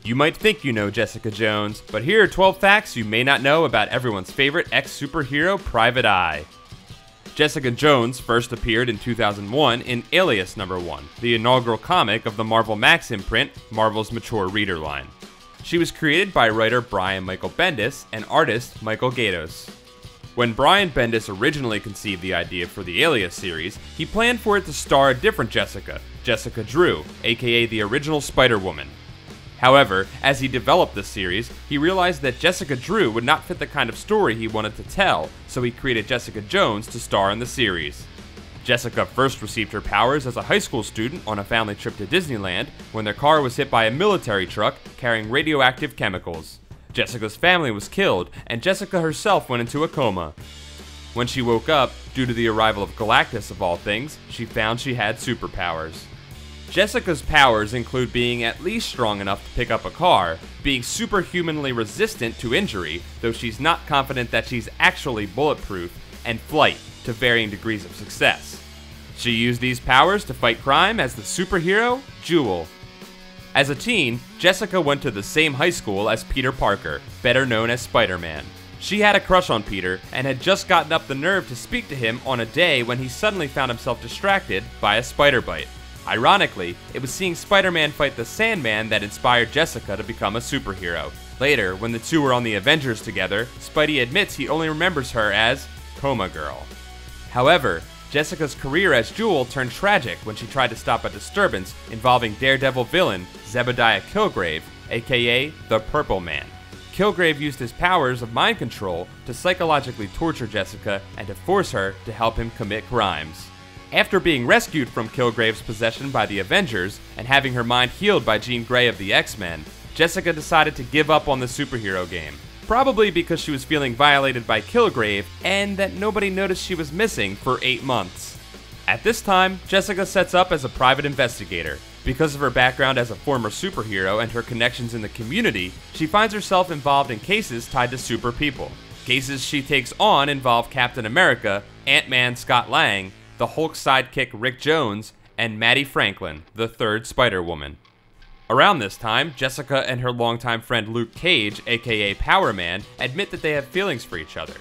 You might think you know Jessica Jones, but here are 12 facts you may not know about everyone's favorite ex-superhero, Private Eye. Jessica Jones first appeared in 2001 in Alias #1, the inaugural comic of the Marvel Max imprint, Marvel's mature reader line. She was created by writer Brian Michael Bendis and artist Michael Gaydos. When Brian Bendis originally conceived the idea for the Alias series, he planned for it to star a different Jessica, Jessica Drew, aka the original Spider-Woman. However, as he developed this series, he realized that Jessica Drew would not fit the kind of story he wanted to tell, so he created Jessica Jones to star in the series. Jessica first received her powers as a high school student on a family trip to Disneyland when their car was hit by a military truck carrying radioactive chemicals. Jessica's family was killed, and Jessica herself went into a coma. When she woke up, due to the arrival of Galactus of all things, she found she had superpowers. Jessica's powers include being at least strong enough to pick up a car, being superhumanly resistant to injury, though she's not confident that she's actually bulletproof, and flight, to varying degrees of success. She used these powers to fight crime as the superhero, Jewel. As a teen, Jessica went to the same high school as Peter Parker, better known as Spider-Man. She had a crush on Peter, and had just gotten up the nerve to speak to him on a day when he suddenly found himself distracted by a spider bite. Ironically, it was seeing Spider-Man fight the Sandman that inspired Jessica to become a superhero. Later, when the two were on the Avengers together, Spidey admits he only remembers her as Coma Girl. However, Jessica's career as Jewel turned tragic when she tried to stop a disturbance involving Daredevil villain Zebediah Killgrave, aka the Purple Man. Killgrave used his powers of mind control to psychologically torture Jessica and to force her to help him commit crimes. After being rescued from Killgrave's possession by the Avengers, and having her mind healed by Jean Grey of the X-Men, Jessica decided to give up on the superhero game. Probably because she was feeling violated by Killgrave, and that nobody noticed she was missing for 8 months. At this time, Jessica sets up as a private investigator. Because of her background as a former superhero and her connections in the community, she finds herself involved in cases tied to super people. Cases she takes on involve Captain America, Ant-Man Scott Lang, the Hulk sidekick Rick Jones, and Maddie Franklin, the third Spider-Woman. Around this time, Jessica and her longtime friend Luke Cage, aka Power Man, admit that they have feelings for each other.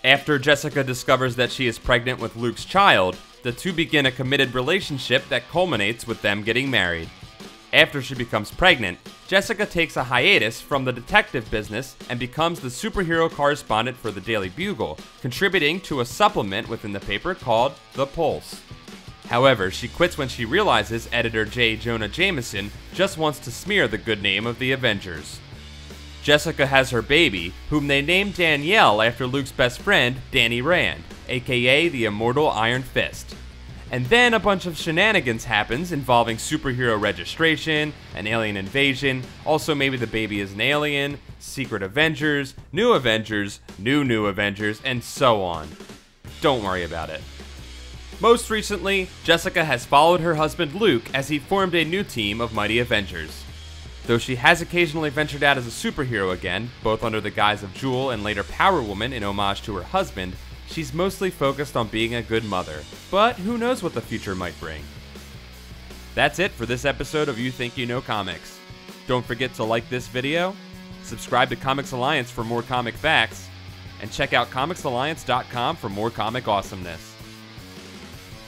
After Jessica discovers that she is pregnant with Luke's child, the two begin a committed relationship that culminates with them getting married. After she becomes pregnant, Jessica takes a hiatus from the detective business and becomes the superhero correspondent for the Daily Bugle, contributing to a supplement within the paper called The Pulse. However, she quits when she realizes editor J. Jonah Jameson just wants to smear the good name of the Avengers. Jessica has her baby, whom they named Danielle after Luke's best friend, Danny Rand, aka the Immortal Iron Fist. And then a bunch of shenanigans happens involving superhero registration, an alien invasion, also maybe the baby is an alien, secret Avengers, new Avengers, new Avengers, and so on. Don't worry about it. Most recently, Jessica has followed her husband Luke as he formed a new team of Mighty Avengers. Though she has occasionally ventured out as a superhero again, both under the guise of Jewel and later Power Woman in homage to her husband, she's mostly focused on being a good mother, but who knows what the future might bring. That's it for this episode of You Think You Know Comics. Don't forget to like this video, subscribe to Comics Alliance for more comic facts, and check out comicsalliance.com for more comic awesomeness.